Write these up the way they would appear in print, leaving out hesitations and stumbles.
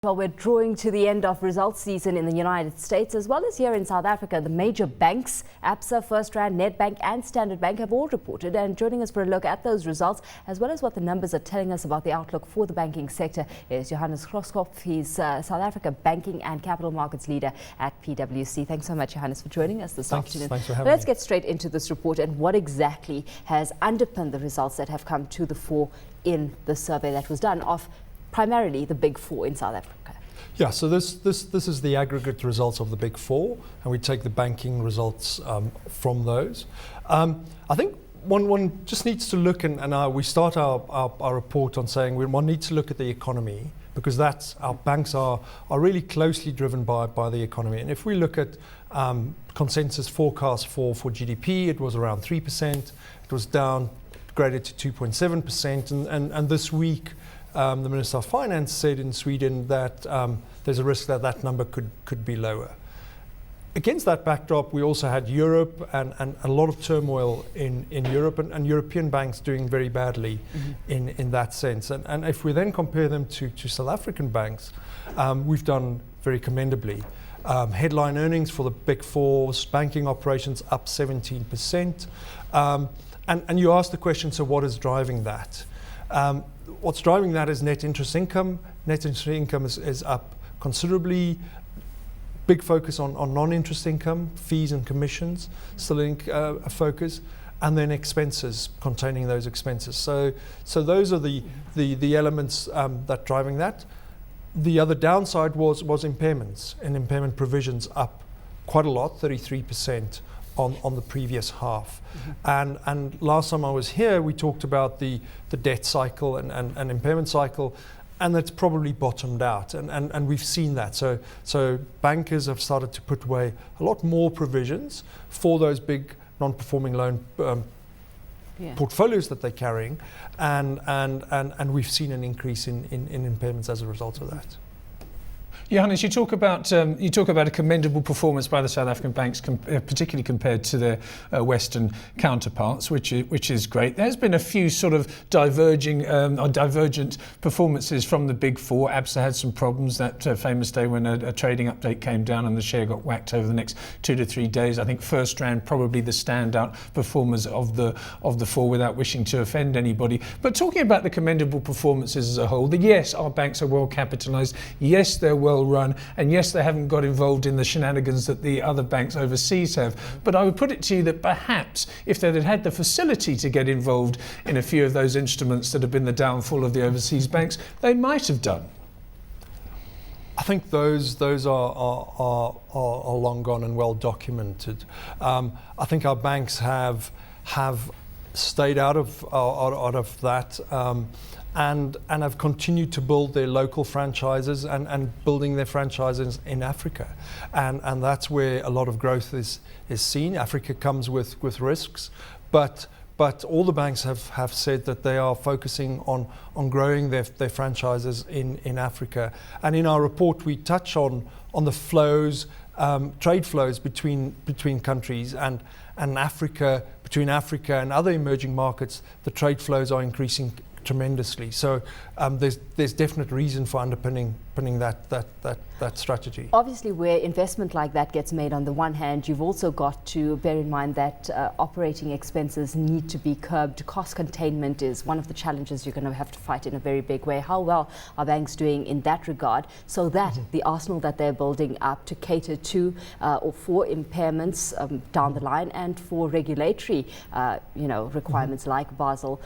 Well, we're drawing to the end of results season in the United States as well as here in South Africa. The major banks, Absa, FirstRand, Nedbank and Standard Bank have all reported, and joining us for a look at those results as well as what the numbers are telling us about the outlook for the banking sector is Johannes Grosskopf. He's South Africa banking and capital markets leader at PwC. Thanks so much, Johannes, for joining us this afternoon. Thanks for having me. Let's get straight into this report and what exactly has underpinned the results that have come to the fore in the survey that was done of primarily the big four in South Africa. Yeah, so this is the aggregate results of the big four, and we take the banking results from those. I think one just needs to look, and we start our report on saying one needs to look at the economy, because that's our banks are really closely driven by the economy. And if we look at consensus forecast for GDP, it was around 3%. It was downgraded to 2.7%, and this week the Minister of Finance said in Sweden that there's a risk that that number could be lower. Against that backdrop, we also had Europe and a lot of turmoil in Europe and European banks doing very badly in that sense. And if we then compare them to South African banks, we've done very commendably. Headline earnings for the big fours, banking operations up 17%. And you asked the question, so what is driving that? What's driving that is net interest income. Net interest income is up considerably. Big focus on non-interest income, fees and commissions, still a focus, and then expenses, containing those expenses. So those are the elements that driving that. The other downside was impairments, and impairment provisions up quite a lot, 33%. On the previous half. And last time I was here, we talked about the debt cycle and impairment cycle, and that's probably bottomed out, and we've seen that. So bankers have started to put away a lot more provisions for those big non-performing loan portfolios that they're carrying, and we've seen an increase in impairments as a result of that. Johannes, you talk about a commendable performance by the South African banks, particularly compared to their Western counterparts, which is great. There's been a few sort of divergent performances from the big four. Absa had some problems that famous day when a trading update came down and the share got whacked over the next 2 to 3 days. I think FirstRand probably the standout performers of the four, without wishing to offend anybody. But talking about the commendable performances as a whole, yes, our banks are well capitalised. Yes, they're well run, and yes, they haven't got involved in the shenanigans that the other banks overseas have. But I would put it to you that perhaps if they'd had the facility to get involved in a few of those instruments that have been the downfall of the overseas banks, they might have done. I think those are long gone and well documented. I think our banks have stayed out of that. And have continued to build their local franchises and building their franchises in Africa. And that's where a lot of growth is seen. Africa comes with risks, but all the banks have said that they are focusing on growing their franchises in Africa. And in our report, we touch on the flows, trade flows between countries and Africa, between Africa and other emerging markets. The trade flows are increasing tremendously. So there's definite reason for underpinning that strategy. Obviously, where investment like that gets made, on the one hand, you've also got to bear in mind that operating expenses need to be curbed. Cost containment is one of the challenges you're going to have to fight in a very big way. How well are banks doing in that regard, so that the arsenal that they're building up to cater to or for impairments down the line and for regulatory requirements like Basel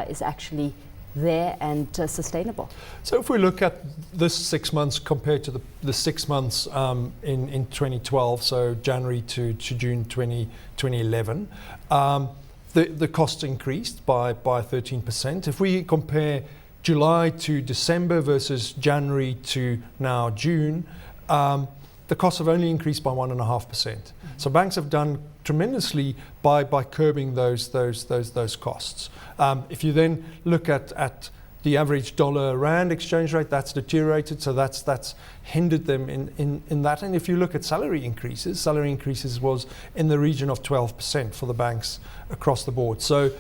is actually there and sustainable? So if we look at this 6 months compared to the 6 months in 2012, so January to June 2011, the cost increased by 13%. If we compare July to December versus January to now June, the costs have only increased by 1.5%. So banks have done tremendously by curbing those costs. If you then look at the average dollar-rand exchange rate, that's deteriorated, so that's hindered them in that. And if you look at salary increases was in the region of 12% for the banks across the board. So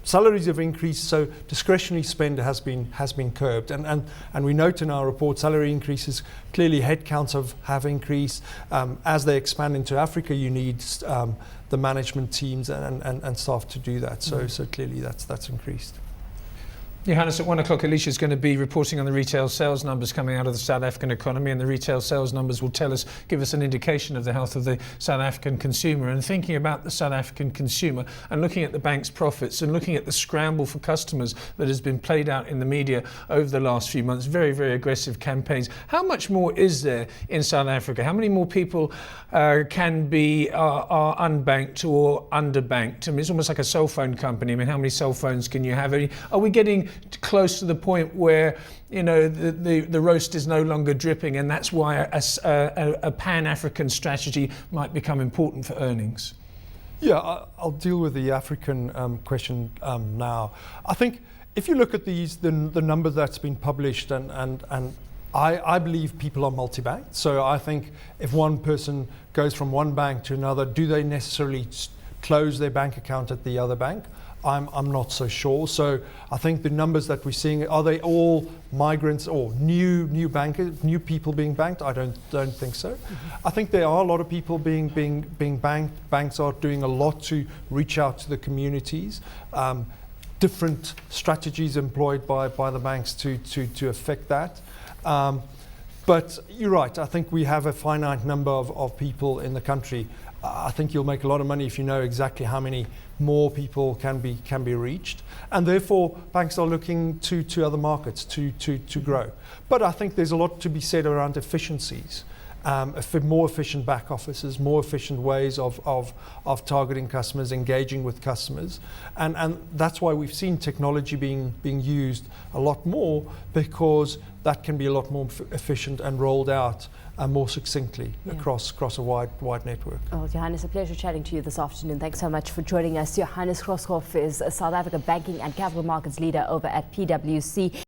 salaries have increased, so discretionary spend has been curbed. And we note in our report salary increases, clearly headcounts have increased. As they expand into Africa, you need the management teams and staff to do that. So clearly that's increased. Johannes, at 1 o'clock, Alishia is going to be reporting on the retail sales numbers coming out of the South African economy, and the retail sales numbers will give us an indication of the health of the South African consumer. And thinking about the South African consumer and looking at the bank's profits and looking at the scramble for customers that has been played out in the media over the last few months, very, very aggressive campaigns. How much more is there in South Africa? How many more people are unbanked or underbanked? I mean, it's almost like a cell phone company. I mean, how many cell phones can you have? Are we getting close to the point where, you know, the roast is no longer dripping, and that's why a pan-African strategy might become important for earnings? Yeah, I'll deal with the African question now. I think if you look at the number that's been published, and I believe people are multi-banked. So I think if one person goes from one bank to another, do they necessarily close their bank account at the other bank? I'm not so sure. So I think the numbers that we're seeing, are they all migrants or new bankers, new people being banked? I don't think so. I think there are a lot of people being banked. Banks are doing a lot to reach out to the communities. Different strategies employed by the banks to affect that. But you're right. I think we have a finite number of people in the country. I think you'll make a lot of money if you know exactly how many more people can be reached, and therefore banks are looking to other markets to grow. But I think there's a lot to be said around efficiencies, more efficient back offices, more efficient ways of targeting customers, engaging with customers, and that's why we've seen technology being used a lot more, because that can be a lot more efficient and rolled out more succinctly across a wide network. Well, Johannes, a pleasure chatting to you this afternoon. Thanks so much for joining us. Johannes Grosskopf is a South Africa banking and capital markets leader over at PwC.